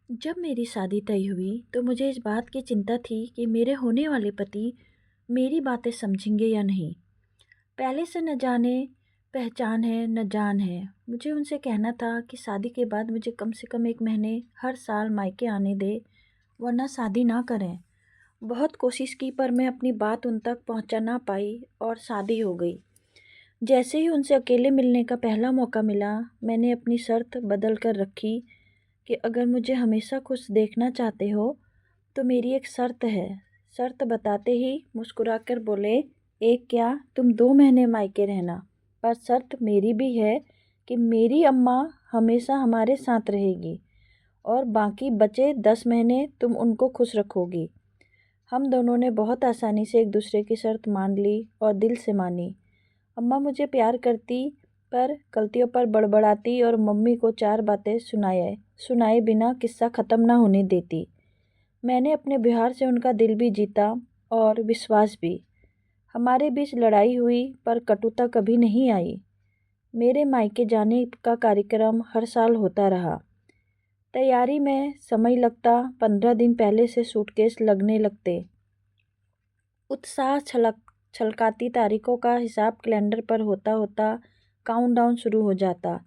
जब मेरी शादी तय हुई तो मुझे इस बात की चिंता थी कि मेरे होने वाले पति मेरी बातें समझेंगे या नहीं। पहले से न जाने पहचान है न जान है। मुझे उनसे कहना था कि शादी के बाद मुझे कम से कम 1 महीने हर साल मायके आने दे, वरना शादी ना करें। बहुत कोशिश की पर मैं अपनी बात उन तक पहुंचा ना पाई और शादी हो गई। जैसे ही उनसे अकेले मिलने का पहला मौका मिला, मैंने अपनी शर्त बदल कर रखी कि अगर मुझे हमेशा खुश देखना चाहते हो तो मेरी एक शर्त है। शर्त बताते ही मुस्कुराकर बोले, एक क्या, तुम 2 महीने मायके रहना, पर शर्त मेरी भी है कि मेरी अम्मा हमेशा हमारे साथ रहेगी और बाकी बचे 10 महीने तुम उनको खुश रखोगी। हम दोनों ने बहुत आसानी से एक दूसरे की शर्त मान ली और दिल से मानी। अम्मा मुझे प्यार करती पर गलतियों पर बड़बड़ाती और मम्मी को 4 बातें सुनाए बिना किस्सा ख़त्म ना होने देती। मैंने अपने व्यवहार से उनका दिल भी जीता और विश्वास भी। हमारे बीच लड़ाई हुई पर कटुता कभी नहीं आई। मेरे मायके जाने का कार्यक्रम हर साल होता रहा। तैयारी में समय लगता, 15 दिन पहले से सूटकेस लगने लगते। उत्साह छलकाती तारीखों का हिसाब कैलेंडर पर होता होता काउंटडाउन शुरू हो जाता।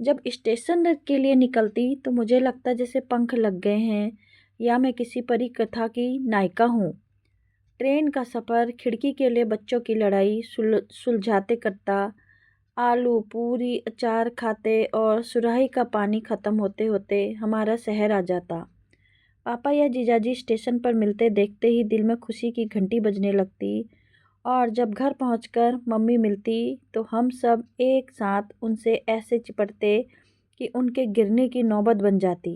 जब स्टेशन के लिए निकलती तो मुझे लगता जैसे पंख लग गए हैं या मैं किसी परी कथा की नायिका हूँ। ट्रेन का सफ़र, खिड़की के लिए बच्चों की लड़ाई सुलझाते करता, आलू पूरी अचार खाते और सुराही का पानी ख़त्म होते होते हमारा शहर आ जाता। पापा या जीजाजी स्टेशन पर मिलते देखते ही दिल में खुशी की घंटी बजने लगती और जब घर पहुंचकर मम्मी मिलती तो हम सब एक साथ उनसे ऐसे चिपटते कि उनके गिरने की नौबत बन जाती।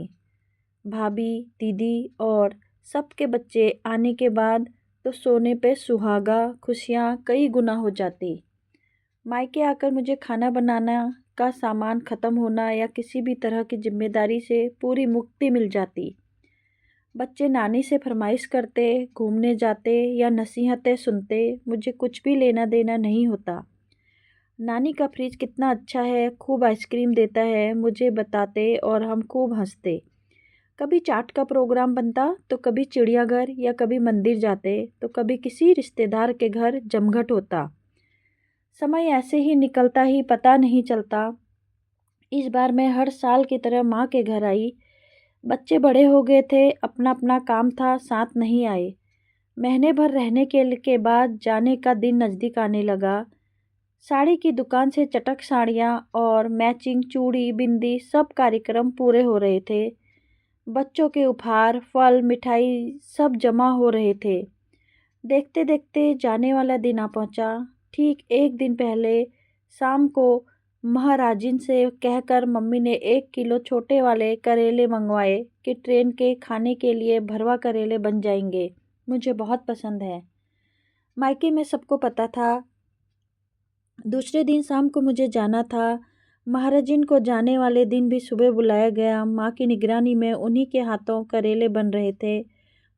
भाभी, दीदी और सबके बच्चे आने के बाद तो सोने पे सुहागा खुशियाँ कई गुना हो जाती। मायके आकर मुझे खाना बनाना का सामान ख़त्म होना या किसी भी तरह की जिम्मेदारी से पूरी मुक्ति मिल जाती। बच्चे नानी से फरमाइश करते, घूमने जाते या नसीहतें सुनते, मुझे कुछ भी लेना देना नहीं होता। नानी का फ्रिज कितना अच्छा है, खूब आइसक्रीम देता है, मुझे बताते और हम खूब हंसते। कभी चाट का प्रोग्राम बनता तो कभी चिड़ियाघर या कभी मंदिर जाते तो कभी किसी रिश्तेदार के घर जमघट होता। समय ऐसे ही निकलता ही पता नहीं चलता। इस बार मैं हर साल की तरह माँ के घर आई। बच्चे बड़े हो गए थे, अपना अपना काम था, साथ नहीं आए। महीने भर रहने के बाद जाने का दिन नज़दीक आने लगा। साड़ी की दुकान से चटक साड़ियाँ और मैचिंग चूड़ी बिंदी सब कार्यक्रम पूरे हो रहे थे। बच्चों के उपहार, फल, मिठाई सब जमा हो रहे थे। देखते देखते जाने वाला दिन आ पहुँचा। ठीक एक दिन पहले शाम को महाराजिन से कहकर मम्मी ने 1 किलो छोटे वाले करेले मंगवाए कि ट्रेन के खाने के लिए भरवा करेले बन जाएंगे। मुझे बहुत पसंद है। मायके में सबको पता था। दूसरे दिन शाम को मुझे जाना था। महाराजिन को जाने वाले दिन भी सुबह बुलाया गया। माँ की निगरानी में उन्हीं के हाथों करेले बन रहे थे।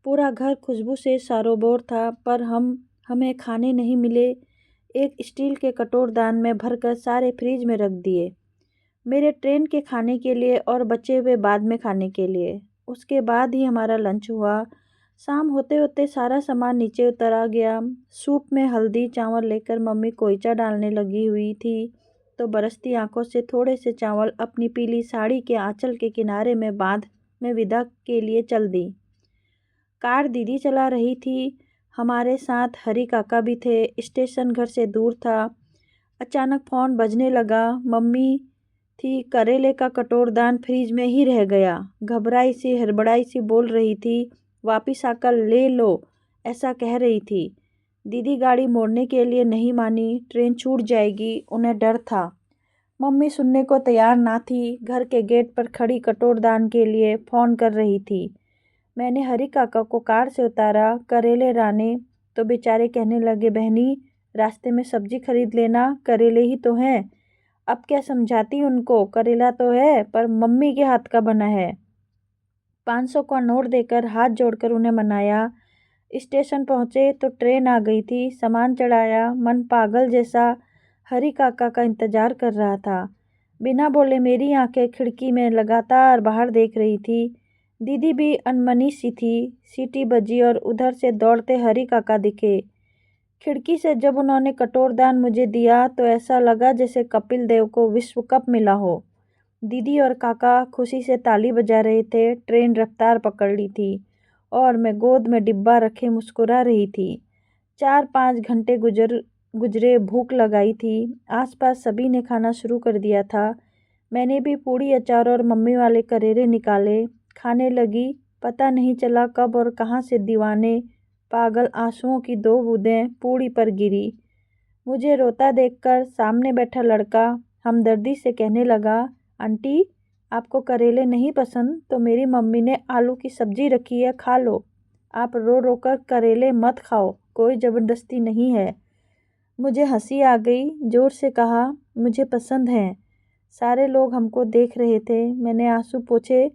पूरा घर खुशबू से सरोबोर था, पर हमें खाने नहीं मिले। एक स्टील के कटोरदान में भरकर सारे फ्रिज में रख दिए, मेरे ट्रेन के खाने के लिए और बचे हुए बाद में खाने के लिए। उसके बाद ही हमारा लंच हुआ। शाम होते होते सारा सामान नीचे उतर आ गया। सूप में हल्दी चावल लेकर मम्मी कोयचा डालने लगी हुई थी तो बरसती आंखों से थोड़े से चावल अपनी पीली साड़ी के आंचल के किनारे में बांध मैं विदा के लिए चल दी। कार दीदी चला रही थी। हमारे साथ हरी काका भी थे। स्टेशन घर से दूर था। अचानक फ़ोन बजने लगा। मम्मी थी। करेले का कटोरदान फ्रिज में ही रह गया। घबराई सी हड़बड़ाई सी बोल रही थी, वापिस आकर ले लो, ऐसा कह रही थी। दीदी गाड़ी मोड़ने के लिए नहीं मानी, ट्रेन छूट जाएगी, उन्हें डर था। मम्मी सुनने को तैयार ना थी। घर के गेट पर खड़ी कटोरदान के लिए फ़ोन कर रही थी। मैंने हरी काका को कार से उतारा। करेले राने तो बेचारे कहने लगे, बहनी रास्ते में सब्जी खरीद लेना, करेले ही तो हैं। अब क्या समझाती उनको, करेला तो है पर मम्मी के हाथ का बना है। 500 का नोट देकर हाथ जोड़कर उन्हें मनाया। स्टेशन पहुंचे तो ट्रेन आ गई थी। सामान चढ़ाया। मन पागल जैसा हरी काका का इंतजार कर रहा था। बिना बोले मेरी आंखें खिड़की में लगातार बाहर देख रही थी। दीदी भी अनमनी सी थी। सीटी बजी और उधर से दौड़ते हरी काका दिखे। खिड़की से जब उन्होंने कटोरदान मुझे दिया तो ऐसा लगा जैसे कपिल देव को विश्व कप मिला हो। दीदी और काका खुशी से ताली बजा रहे थे। ट्रेन रफ्तार पकड़ ली थी और मैं गोद में डिब्बा रखे मुस्कुरा रही थी। 4-5 घंटे गुजरे। भूख लगाई थी। आसपास सभी ने खाना शुरू कर दिया था। मैंने भी पूड़ी अचार और मम्मी वाले करेले निकाले। खाने लगी। पता नहीं चला कब और कहाँ से दीवाने पागल आंसुओं की 2 बूंदें पूड़ी पर गिरी। मुझे रोता देखकर सामने बैठा लड़का हमदर्दी से कहने लगा, आंटी आपको करेले नहीं पसंद तो मेरी मम्मी ने आलू की सब्जी रखी है, खा लो। आप रो रो कर करेले मत खाओ, कोई ज़बरदस्ती नहीं है। मुझे हंसी आ गई। जोर से कहा, मुझे पसंद हैं। सारे लोग हमको देख रहे थे। मैंने आंसू पोंछे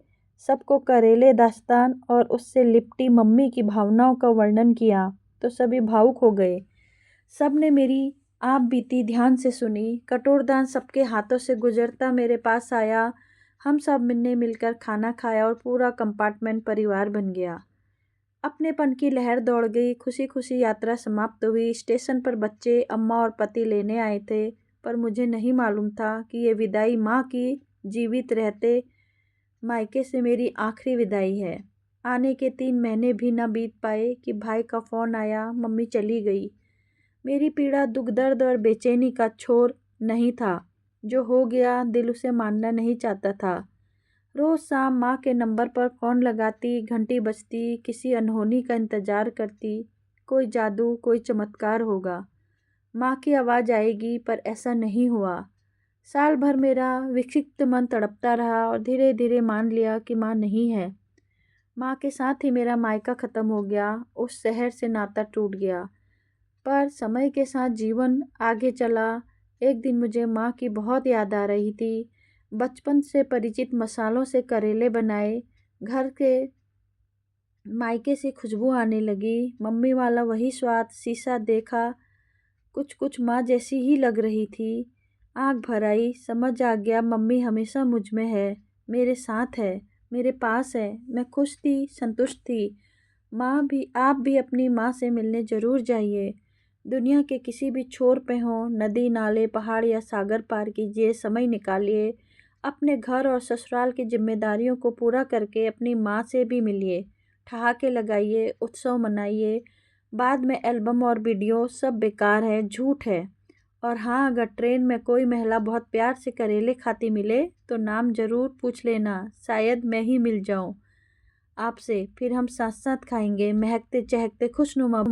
सबको करेले दास्तान और उससे लिपटी मम्मी की भावनाओं का वर्णन किया तो सभी भावुक हो गए। सब ने मेरी आप बीती ध्यान से सुनी। कटोरदान सबके हाथों से गुजरता मेरे पास आया। हम सब ने मिलकर खाना खाया और पूरा कंपार्टमेंट परिवार बन गया। अपनेपन की लहर दौड़ गई। खुशी खुशी यात्रा समाप्त हुई। स्टेशन पर बच्चे, अम्मा और पति लेने आए थे, पर मुझे नहीं मालूम था कि ये विदाई माँ की जीवित रहते मायके से मेरी आखिरी विदाई है। आने के 3 महीने भी न बीत पाए कि भाई का फ़ोन आया, मम्मी चली गई। मेरी पीड़ा, दुख, दर्द और बेचैनी का छोर नहीं था। जो हो गया दिल उसे मानना नहीं चाहता था। रोज़ शाम माँ के नंबर पर फ़ोन लगाती, घंटी बजती, किसी अनहोनी का इंतज़ार करती। कोई जादू, कोई चमत्कार होगा, माँ की आवाज़ आएगी, पर ऐसा नहीं हुआ। साल भर मेरा विक्षिप्त मन तड़पता रहा और धीरे धीरे मान लिया कि माँ नहीं है। माँ के साथ ही मेरा मायका ख़त्म हो गया। उस शहर से नाता टूट गया। पर समय के साथ जीवन आगे चला। एक दिन मुझे माँ की बहुत याद आ रही थी। बचपन से परिचित मसालों से करेले बनाए। घर के मायके से खुशबू आने लगी। मम्मी वाला वही स्वाद, शीशा देखा, कुछ कुछ माँ जैसी ही लग रही थी। आँख भर आई, समझ आ गया मम्मी हमेशा मुझ में है, मेरे साथ है, मेरे पास है। मैं खुश थी, संतुष्ट थी। आप भी अपनी माँ से मिलने ज़रूर जाइए। दुनिया के किसी भी छोर पे हों, नदी, नाले, पहाड़ या सागर पार कीजिए, समय निकालिए। अपने घर और ससुराल की जिम्मेदारियों को पूरा करके अपनी माँ से भी मिलिए। ठहाके लगाइए, उत्सव मनाइए। बाद में एल्बम और वीडियो सब बेकार है, झूठ है। और हाँ, अगर ट्रेन में कोई महिला बहुत प्यार से करेले खाती मिले तो नाम ज़रूर पूछ लेना, शायद मैं ही मिल जाऊँ आपसे। फिर हम साथ साथ खाएंगे, महकते चहकते खुशनुमा